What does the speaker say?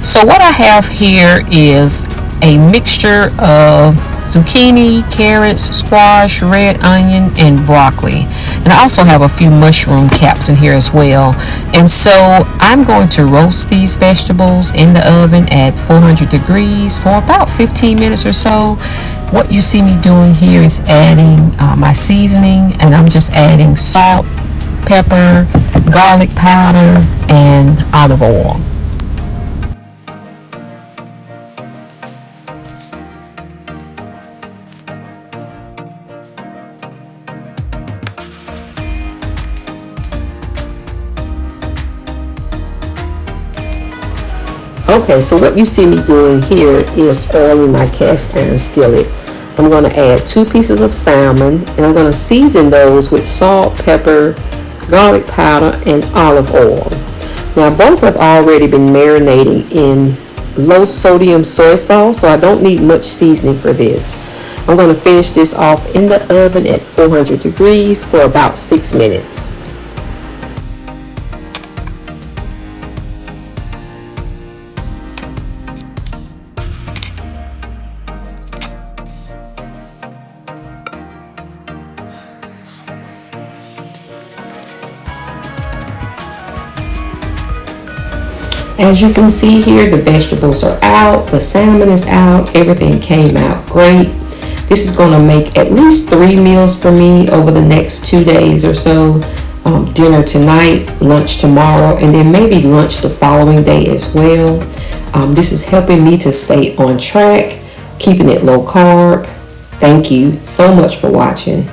So what I have here is a mixture of zucchini, carrots, squash, red onion, and broccoli. And I also have a few mushroom caps in here as well. And so I'm going to roast these vegetables in the oven at 400 degrees for about 15 minutes or so. What you see me doing here is adding my seasoning, and I'm just adding salt, pepper, garlic powder, and olive oil. Okay, so what you see me doing here is oiling my cast iron skillet. I'm going to add 2 pieces of salmon, and I'm going to season those with salt, pepper, garlic powder, and olive oil. Now both have already been marinating in low sodium soy sauce, so I don't need much seasoning for this. I'm going to finish this off in the oven at 400 degrees for about 6 minutes. As you can see here, the vegetables are out, the salmon is out, everything came out great. This is going to make at least 3 meals for me over the next 2 days or so. Dinner tonight, lunch tomorrow, and then maybe lunch the following day as well. This is helping me to stay on track, keeping it low carb. Thank you so much for watching.